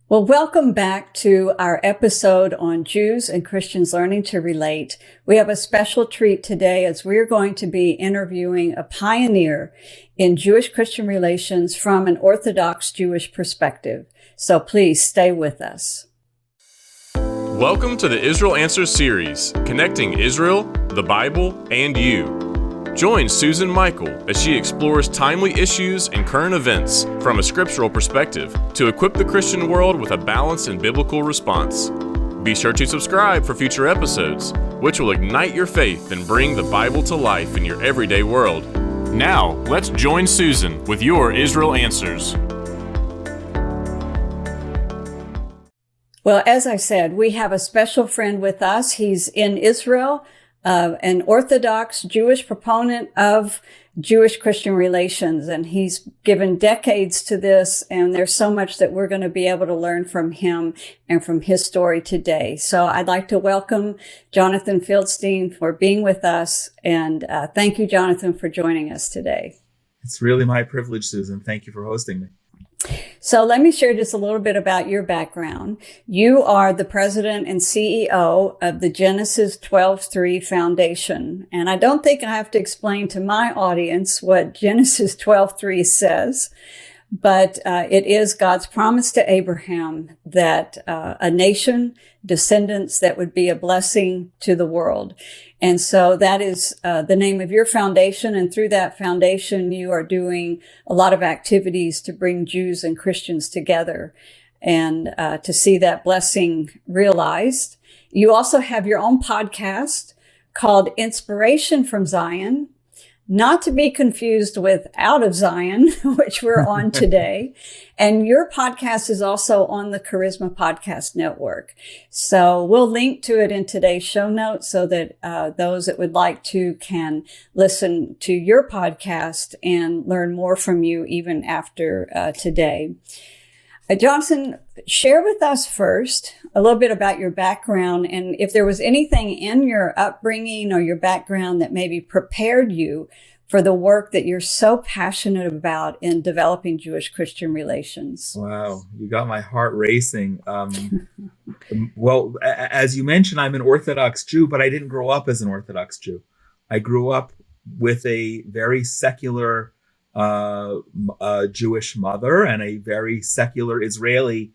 Well, welcome back to our episode on Jews and Christians learning to relate. We have a special treat today as we're going to be interviewing a pioneer in Jewish-Christian relations from an Orthodox Jewish perspective. So please stay with us. Welcome to the Israel Answers series, connecting Israel, the Bible, and you. Join Susan Michael as she explores timely issues and current events from a scriptural perspective to equip the Christian world with a balanced and biblical response. Be sure to subscribe for future episodes, which will ignite your faith and bring the Bible to life in your everyday world. Now, let's join Susan with your Israel Answers. Well, as I said, we have a special friend with us. He's in Israel, an Orthodox Jewish proponent of Jewish-Christian relations, and he's given decades to this, and there's so much that we're going to be able to learn from him and from his story today. So I'd like to welcome Jonathan Feldstein for being with us, and thank you, Jonathan, for joining us today. It's really my privilege, Susan. Thank you for hosting me. So let me share just a little bit about your background. You are the president and CEO of the Genesis 12:3 Foundation. And I don't think I have to explain to my audience what Genesis 12:3 says, but it is God's promise to Abraham that a nation, descendants that would be a blessing to the world. And so that is the name of your foundation. And through that foundation, you are doing a lot of activities to bring Jews and Christians together and to see that blessing realized. You also have your own podcast called Inspiration from Zion, not to be confused with Out of Zion, which we're on today. And your podcast is also on the Charisma Podcast Network. So we'll link to it in today's show notes so that those that would like to can listen to your podcast and learn more from you even after today. Jonathan, share with us first a little bit about your background and if there was anything in your upbringing or your background that maybe prepared you for the work that you're so passionate about in developing Jewish-Christian relations. Wow, you got my heart racing. Well, as you mentioned, I'm an Orthodox Jew, but I didn't grow up as an Orthodox Jew. I grew up with a very secular Jewish mother and a very secular Israeli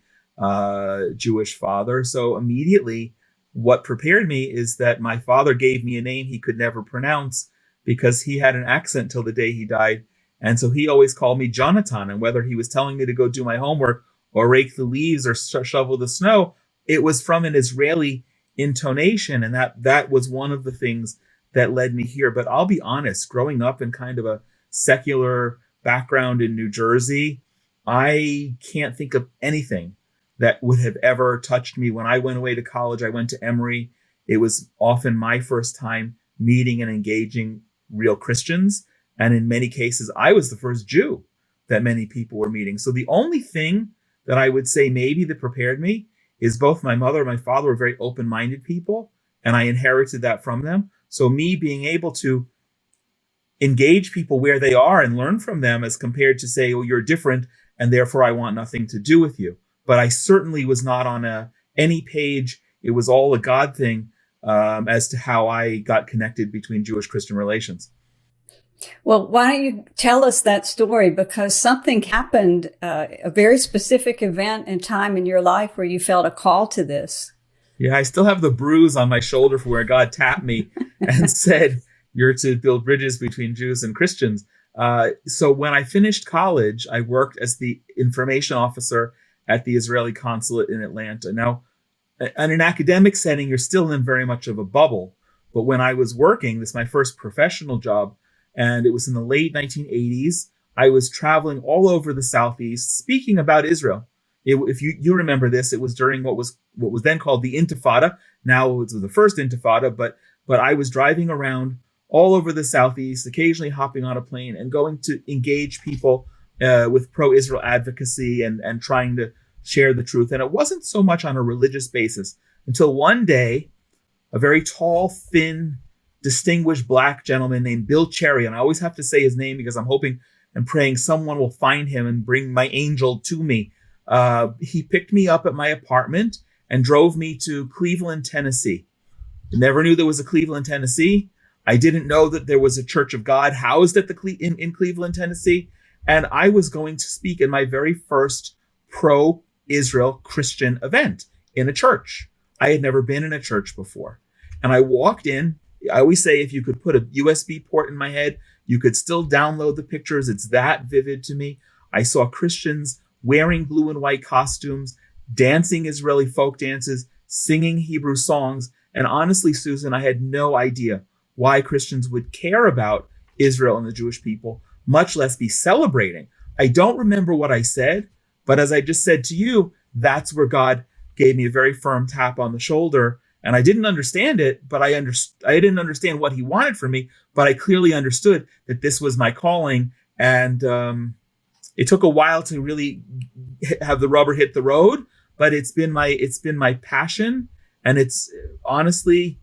Jewish father. So immediately what prepared me is that my father gave me a name he could never pronounce because he had an accent till the day he died. And so he always called me Jonathan. And whether he was telling me to go do my homework or rake the leaves or shovel the snow, it was from an Israeli intonation. And that was one of the things that led me here. But I'll be honest, growing up in kind of a secular background in New Jersey, I can't think of anything that would have ever touched me. When I went away to college, I went to Emory. It was often my first time meeting and engaging real Christians. And in many cases, I was the first Jew that many people were meeting. So the only thing that I would say maybe that prepared me is both my mother and my father were very open-minded people, and I inherited that from them. So me being able to engage people where they are and learn from them as compared to say, oh, you're different and therefore I want nothing to do with you. But I certainly was not on any page. It was all a God thing as to how I got connected between Jewish-Christian relations. Well, why don't you tell us that story? Because something happened, a very specific event and time in your life where you felt a call to this. Yeah, I still have the bruise on my shoulder from where God tapped me and said, you're to build bridges between Jews and Christians. So when I finished college, I worked as the information officer at the Israeli consulate in Atlanta. Now, in an academic setting, you're still in very much of a bubble. But when I was working, this is my first professional job, and it was in the late 1980s, I was traveling all over the Southeast speaking about Israel. If you remember this, it was during what was then called the Intifada. Now it was the first Intifada, but I was driving around all over the Southeast, occasionally hopping on a plane and going to engage people with pro-Israel advocacy and trying to share the truth. And it wasn't so much on a religious basis until one day, a very tall, thin, distinguished black gentleman named Bill Cherry, and I always have to say his name because I'm hoping and praying someone will find him and bring my angel to me. he picked me up at my apartment and drove me to Cleveland, Tennessee. Never knew there was a Cleveland, Tennessee. I didn't know that there was a Church of God housed at in Cleveland, Tennessee. And I was going to speak in my very first pro-Israel Christian event in a church. I had never been in a church before. And I walked in. I always say if you could put a USB port in my head, you could still download the pictures. It's that vivid to me. I saw Christians wearing blue and white costumes, dancing Israeli folk dances, singing Hebrew songs. And honestly, Susan, I had no idea why Christians would care about Israel and the Jewish people, much less be celebrating. I don't remember what I said, but as I just said to you, that's where God gave me a very firm tap on the shoulder. And I didn't understand it, but I didn't understand what he wanted from me, but I clearly understood that this was my calling. And it took a while to really have the rubber hit the road, but it's been my passion. And it's honestly,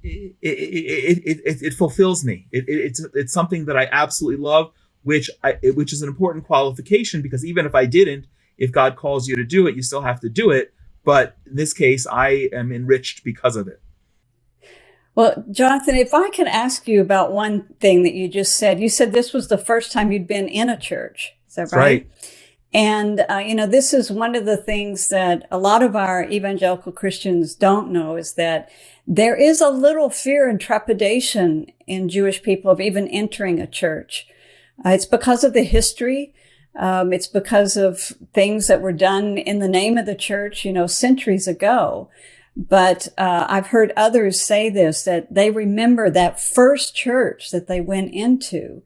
it fulfills me. It's something that I absolutely love, which is an important qualification, because even if I didn't, if God calls you to do it, you still have to do it. But in this case, I am enriched because of it. Well, Jonathan, if I can ask you about one thing that you just said. You said this was the first time you'd been in a church. Is that right? And, this is one of the things that a lot of our evangelical Christians don't know, is that there is a little fear and trepidation in Jewish people of even entering a church. It's because of the history. It's because of things that were done in the name of the church, centuries ago. But I've heard others say this, that they remember that first church that they went into,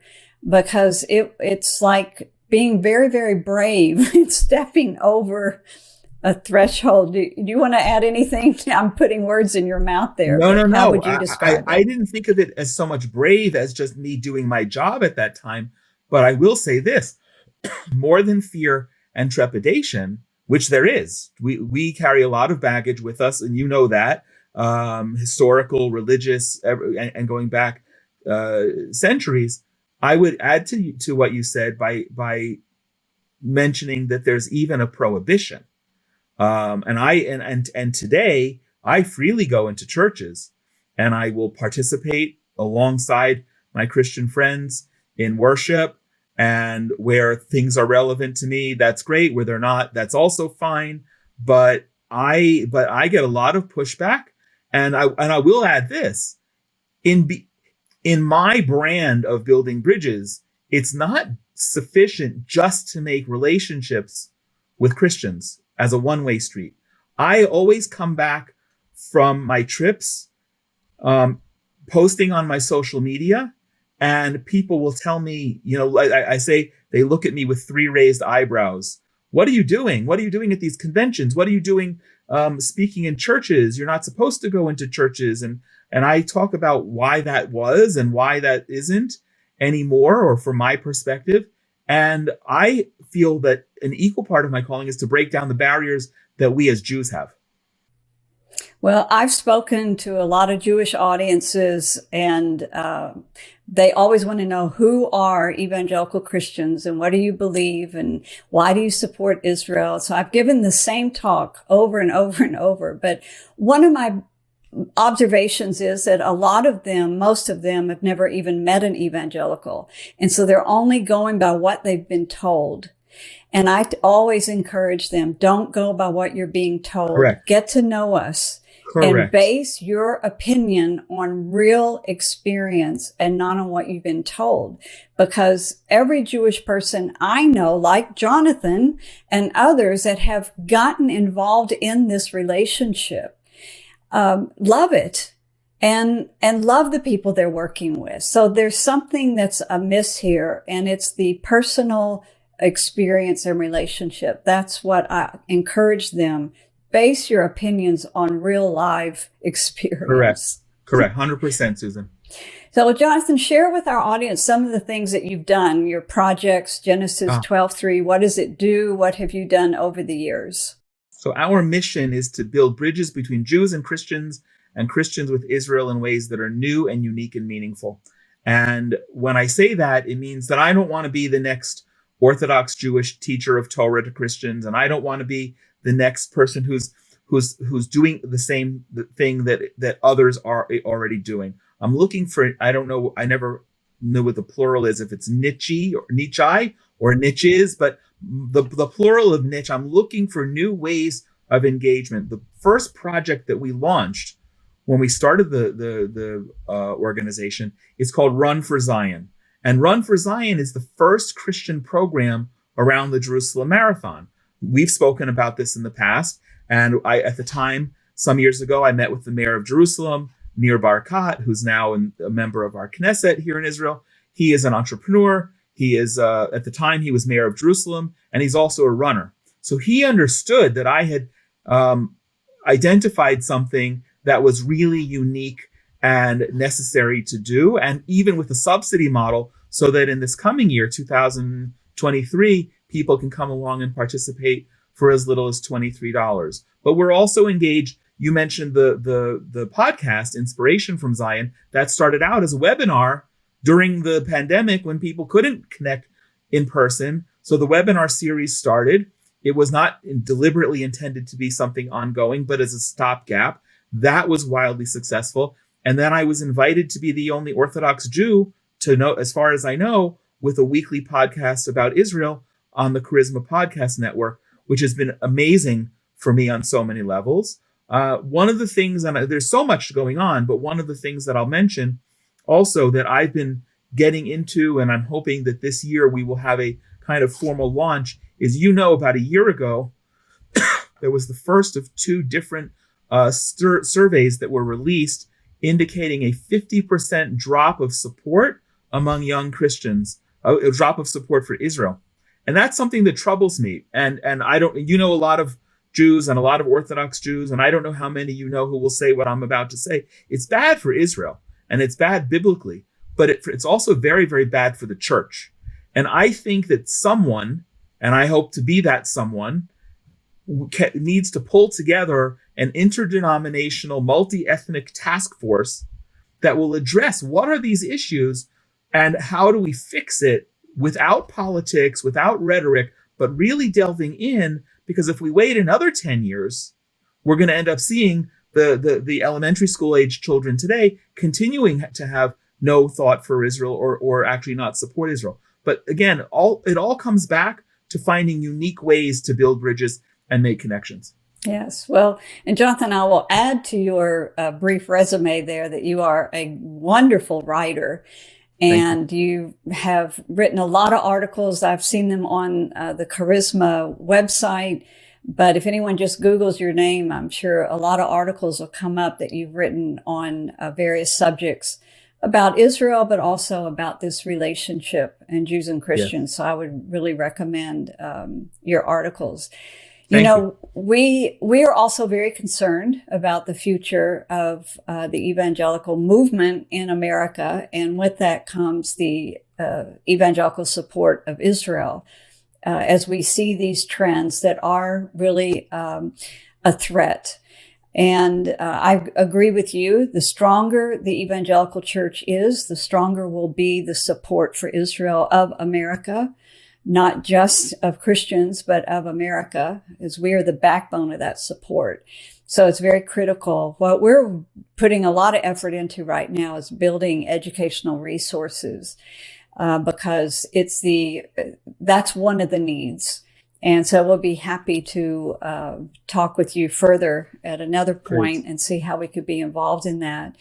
because it's like being very, very brave and stepping over a threshold. Do you want to add anything? I'm putting words in your mouth there. No. How would you describe it? I didn't think of it as so much brave as just me doing my job at that time. But I will say this, more than fear and trepidation, which there is. We carry a lot of baggage with us, and you know that, historical, religious, and going back centuries. I would add to what you said by mentioning that there's even a prohibition. And today I freely go into churches, and I will participate alongside my Christian friends in worship. And where things are relevant to me, that's great. Where they're not, that's also fine. But I get a lot of pushback, and I will add this: in my brand of building bridges, it's not sufficient just to make relationships with Christians as a one-way street. I always come back from my trips, posting on my social media. And people will tell me, I say, they look at me with three raised eyebrows. What are you doing? What are you doing at these conventions? What are you doing speaking in churches? You're not supposed to go into churches. And I talk about why that was and why that isn't anymore, or from my perspective. And I feel that an equal part of my calling is to break down the barriers that we as Jews have. Well, I've spoken to a lot of Jewish audiences, and they always want to know, who are evangelical Christians and what do you believe and why do you support Israel? So I've given the same talk over and over and over. But one of my observations is that a lot of them, most of them, have never even met an evangelical. And so they're only going by what they've been told. And I always encourage them, don't go by what you're being told. Correct. Get to know us. Correct. And base your opinion on real experience and not on what you've been told. Because every Jewish person I know, like Jonathan and others that have gotten involved in this relationship, love it and love the people they're working with. So there's something that's amiss here, and it's the personal experience and relationship. That's what I encourage them. Base your opinions on real live experience. Correct. 100%, Susan. So, Jonathan, share with our audience some of the things that you've done, your projects, Genesis 12:3. What does it do? What have you done over the years? So our mission is to build bridges between Jews and Christians with Israel in ways that are new and unique and meaningful. And when I say that, it means that I don't want to be the next Orthodox Jewish teacher of Torah to Christians, and I don't want to be the next person who's doing the same thing that others are already doing. I'm looking for, I don't know, I never know what the plural is, if it's niche or niches, but the plural of niche, I'm looking for new ways of engagement. The first project that we launched when we started the organization is called Run for Zion. And Run for Zion is the first Christian program around the Jerusalem Marathon. We've spoken about this in the past. And at the time, some years ago, I met with the mayor of Jerusalem, Nir Barkat, who's now a member of our Knesset here in Israel. He is an entrepreneur. He is, at the time, he was mayor of Jerusalem, and he's also a runner. So he understood that I had identified something that was really unique and necessary to do, and even with the subsidy model, so that in this coming year, 2023, people can come along and participate for as little as $23. But we're also engaged. You mentioned the podcast, Inspiration from Zion, that started out as a webinar during the pandemic when people couldn't connect in person. So the webinar series started. It was not deliberately intended to be something ongoing, but as a stopgap. That was wildly successful. And then I was invited to be the only Orthodox Jew to know, as far as I know, with a weekly podcast about Israel on the Charisma Podcast Network, which has been amazing for me on so many levels. One of the things, and there's so much going on, but one of the things that I'll mention also that I've been getting into, and I'm hoping that this year we will have a kind of formal launch, is, about a year ago, there was the first of two different surveys that were released indicating a 50% drop of support among young Christians, a drop of support for Israel. And that's something that troubles me. And I don't, a lot of Jews and a lot of Orthodox Jews, and I don't know how many who will say what I'm about to say. It's bad for Israel, and it's bad biblically, but it's also very, very bad for the church. And I think that someone, and I hope to be that someone, needs to pull together an interdenominational, multi-ethnic task force that will address what are these issues and how do we fix it without politics, without rhetoric, but really delving in, because if we wait another 10 years, we're going to end up seeing the elementary school age children today continuing to have no thought for Israel or actually not support Israel. But again, it all comes back to finding unique ways to build bridges and make connections. Yes. Well, and Jonathan, I will add to your brief resume there that you are a wonderful writer. And you have written a lot of articles. I've seen them on the Charisma website. But if anyone just Googles your name, I'm sure a lot of articles will come up that you've written on various subjects about Israel, but also about this relationship and Jews and Christians. Yeah. So I would really recommend your articles. You know, we are also very concerned about the future of the evangelical movement in America. And with that comes the evangelical support of Israel, as we see these trends that are really a threat. And I agree with you. The stronger the evangelical church is, the stronger will be the support for Israel of America. Not just of Christians, but of America, as we are the backbone of that support. So it's very critical. What we're putting a lot of effort into right now is building educational resources, because that's one of the needs. And so we'll be happy to talk with you further at another point. Great. And see how we could be involved in that.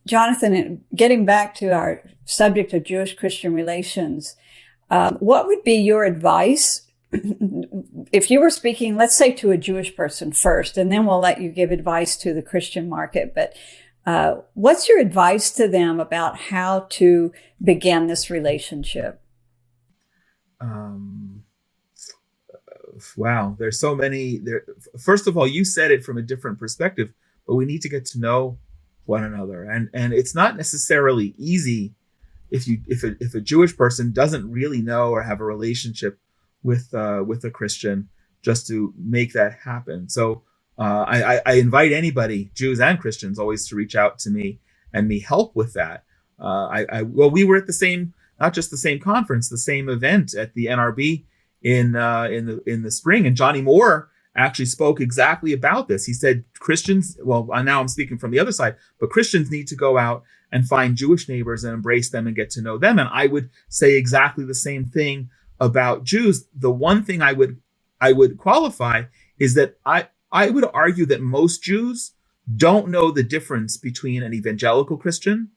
Jonathan, getting back to our subject of Jewish-Christian relations, what would be your advice if you were speaking, let's say, to a Jewish person first, and then we'll let you give advice to the Christian market. But what's your advice to them about how to begin this relationship? Wow, there's so many there. First of all, you said it from a different perspective, but we need to get to know one another, and it's not necessarily easy if a Jewish person doesn't really know or have a relationship with a Christian, just to make that happen. So I invite anybody, Jews and Christians, always to reach out to me and me help with that. We were at the same not just the same conference, the same event at the NRB in the spring. And Johnny Moore actually spoke exactly about this. He said Christians, well, now I'm speaking from the other side, but Christians need to go out and find Jewish neighbors and embrace them and get to know them. And I would say exactly the same thing about Jews. The one thing I would qualify is that I would argue that most Jews don't know the difference between an evangelical Christian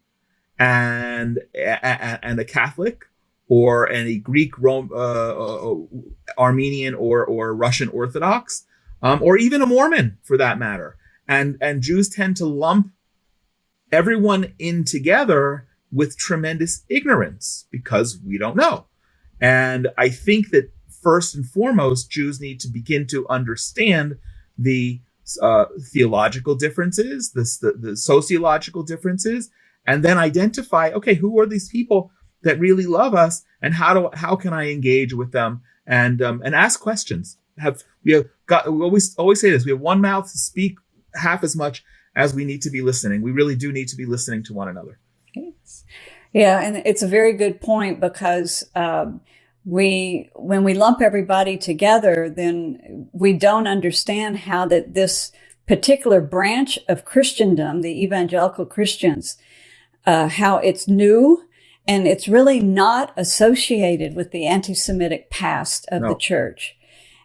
and a Catholic, or any Greek, Armenian, or Russian Orthodox, or even a Mormon for that matter. And Jews tend to lump everyone in together with tremendous ignorance because we don't know. And I think that first and foremost, Jews need to begin to understand the theological differences, the sociological differences, and then identify, okay, who are these people that really love us, and how can I engage with them, and ask questions. We always say this: we have one mouth to speak half as much as we need to be listening. We really do need to be listening to one another. Yes. Yeah, and it's a very good point, because when we lump everybody together, then we don't understand how that this particular branch of Christendom, the evangelical Christians, how it's new. And it's really not associated with the anti-Semitic past of the church.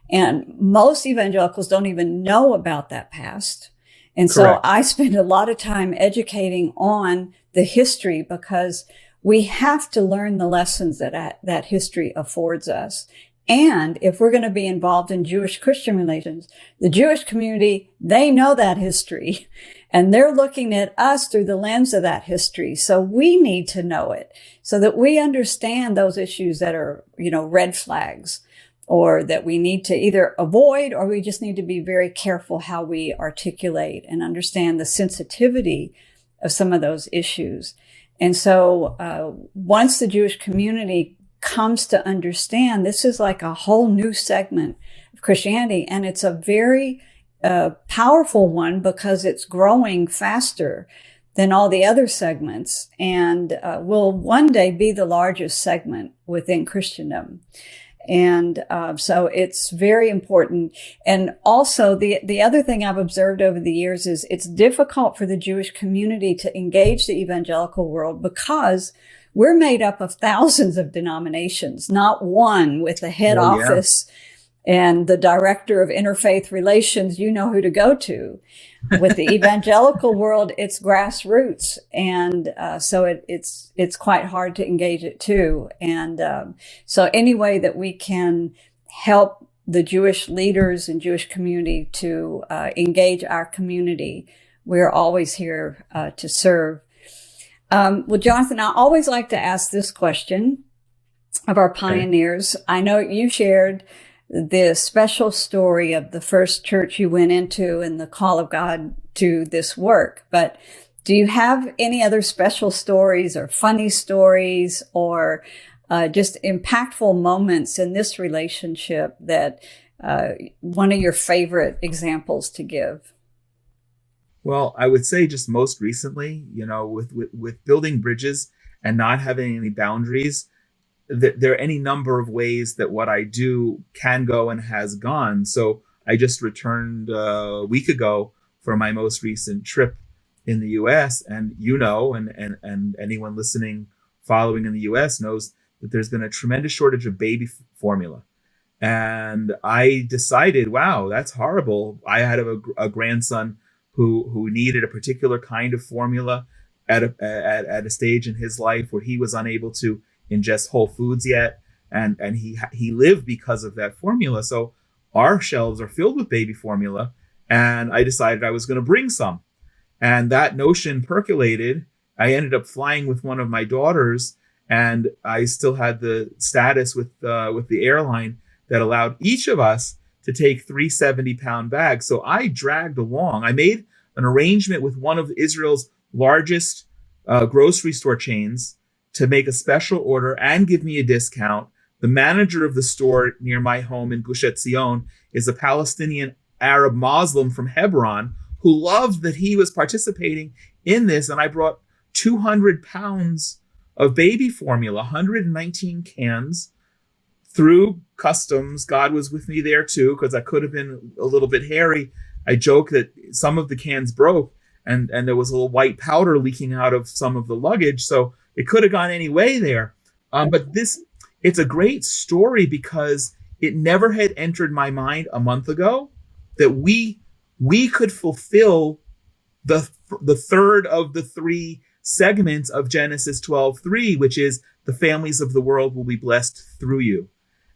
And most evangelicals don't even know about that past. And so I spend a lot of time educating on the history, because we have to learn the lessons that history affords us. And if we're going to be involved in Jewish-Christian relations, the Jewish community, they know that history. And they're looking at us through the lens of that history. So we need to know it so that we understand those issues that are, red flags, or that we need to either avoid, or we just need to be very careful how we articulate and understand the sensitivity of some of those issues. And so once the Jewish community comes to understand, this is like a whole new segment of Christianity, and it's a very powerful one, because it's growing faster than all the other segments, and will one day be the largest segment within Christendom. And so it's very important. And also the other thing I've observed over the years is it's difficult for the Jewish community to engage the evangelical world, because we're made up of thousands of denominations, not one with a head office and the director of interfaith relations. You know who to go to. With the evangelical world, it's grassroots. And so it's quite hard to engage it too. And so any way that we can help the Jewish leaders and Jewish community to engage our community, we're always here to serve. Well, Jonathan, I always like to ask this question of our pioneers. I know you shared the special story of the first church you went into and the call of God to this work, but do you have any other special stories or funny stories or just impactful moments in this relationship that one of your favorite examples to give? Well, I would say just most recently, with building bridges and not having any boundaries, there are any number of ways that what I do can go and has gone. So I just returned a week ago for my most recent trip in the U.S. And and anyone listening, following in the U.S. knows that there's been a tremendous shortage of baby formula. And I decided, wow, that's horrible. I had a grandson who needed a particular kind of formula at a stage in his life where he was unable to ingest whole foods yet, and he lived because of that formula. So our shelves are filled with baby formula, and I decided I was going to bring some. And that notion percolated. I ended up flying with one of my daughters, and I still had the status with the airline that allowed each of us to take 3 70-pound bags. So I dragged along. I made an arrangement with one of Israel's largest grocery store chains to make a special order and give me a discount. The manager of the store near my home in Gush Etzion is a Palestinian Arab Muslim from Hebron who loved that he was participating in this. And I brought 200 pounds of baby formula, 119 cans. Through customs, God was with me there too, because I could have been a little bit hairy. I joke that some of the cans broke and there was a little white powder leaking out of some of the luggage. So it could have gone any way there. But it's a great story because it never had entered my mind a month ago that we could fulfill the third of the three segments of Genesis 12:3, which is the families of the world will be blessed through you.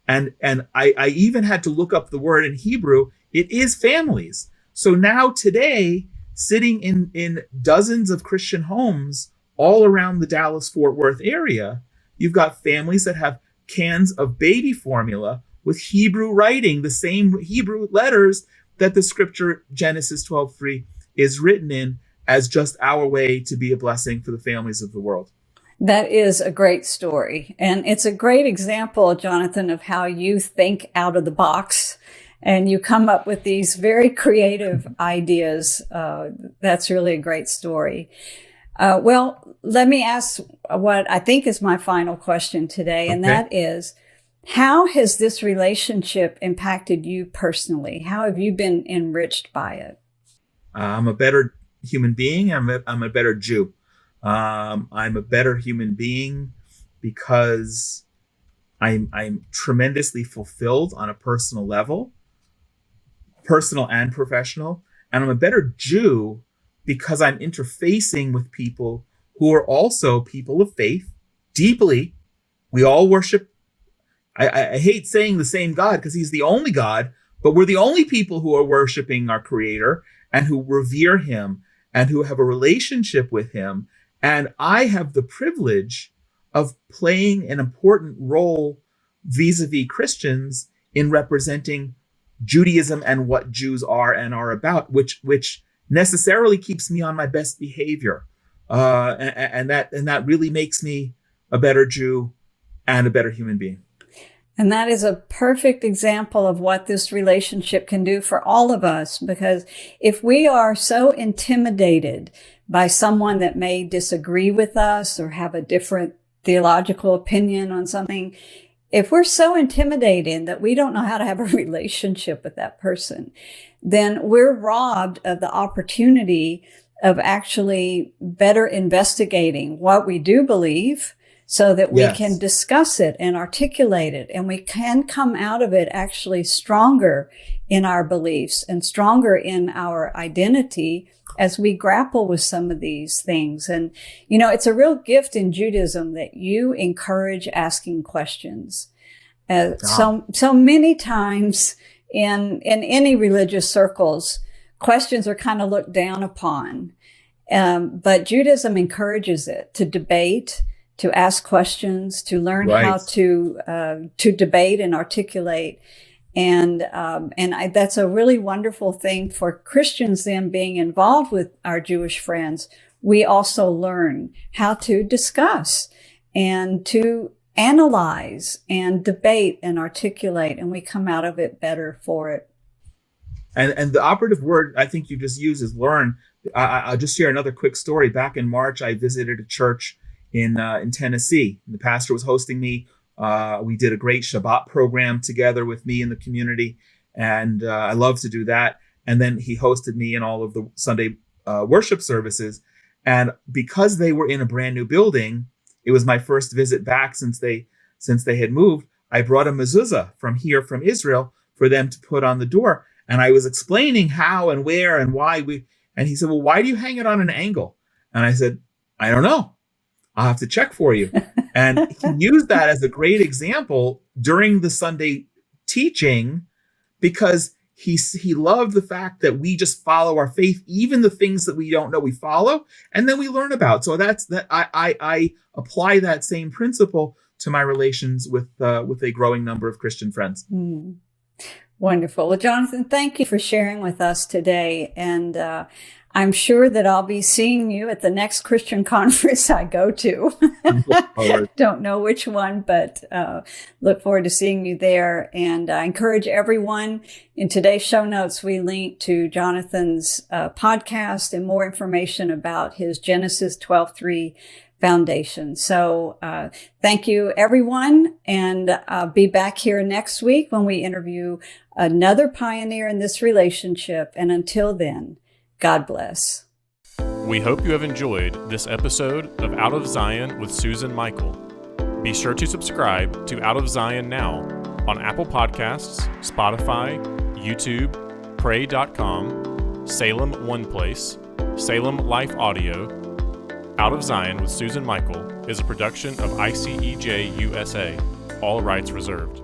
And I even had to look up the word in Hebrew. It is families. So now today, sitting in dozens of Christian homes all around the Dallas-Fort Worth area, you've got families that have cans of baby formula with Hebrew writing, the same Hebrew letters that the scripture Genesis 12:3 is written in, as just our way to be a blessing for the families of the world. That is a great story. And it's a great example, Jonathan, of how you think out of the box and you come up with these very creative ideas. That's really a great story. Well, let me ask what I think is my final question today, and that is, how has this relationship impacted you personally? How have you been enriched by it? I'm a better human being. I'm a better Jew. I'm a better human being because I'm tremendously fulfilled on a personal level, personal and professional. And I'm a better Jew because I'm interfacing with people who are also people of faith deeply. We all worship. I hate saying the same God because he's the only God, but we're the only people who are worshiping our Creator and who revere him and who have a relationship with him. And I have the privilege of playing an important role vis-a-vis Christians in representing Judaism and what Jews are and are about, which necessarily keeps me on my best behavior. And that really makes me a better Jew and a better human being. And that is a perfect example of what this relationship can do for all of us, because if we are so intimidated by someone that may disagree with us or have a different theological opinion on something, if we're so intimidated that we don't know how to have a relationship with that person, then we're robbed of the opportunity of actually better investigating what we do believe, so that we can discuss it and articulate it, and we can come out of it actually stronger in our beliefs and stronger in our identity as we grapple with some of these things. And, you know, it's a real gift in Judaism that you encourage asking questions. So many times in any religious circles, questions are kind of looked down upon. But Judaism encourages it, to debate, to ask questions, to learn how to debate and articulate. And that's a really wonderful thing for Christians then being involved with our Jewish friends. We also learn how to discuss and to analyze and debate and articulate, and we come out of it better for it. And the operative word I think you just used is learn. I'll just share another quick story. Back in March, I visited a church in Tennessee. The pastor was hosting me. We did a great Shabbat program together with me in the community, and I love to do that. And then he hosted me in all of the Sunday worship services. And because they were in a brand new building, it was my first visit back since they had moved. I brought a mezuzah from Israel for them to put on the door. And I was explaining how and where and why and he said, well, why do you hang it on an angle? And I said, I don't know. I'll have to check for you. And he used that as a great example during the Sunday teaching, because he loved the fact that we just follow our faith, even the things that we don't know we follow, and then we learn about. So I apply that same principle to my relations with a growing number of Christian friends. Mm. Wonderful. Well, Jonathan, thank you for sharing with us today. And I'm sure that I'll be seeing you at the next Christian conference I go to. Don't know which one, but look forward to seeing you there. And I encourage everyone, in today's show notes, we link to Jonathan's podcast and more information about his Genesis 12:3 Foundation. So thank you, everyone, and I'll be back here next week when we interview another pioneer in this relationship. And until then, God bless. We hope you have enjoyed this episode of Out of Zion with Susan Michael. Be sure to subscribe to Out of Zion now on Apple Podcasts, Spotify, YouTube, Pray.com, Salem One Place, Salem Life Audio. Out of Zion with Susan Michael is a production of ICEJ USA, all rights reserved.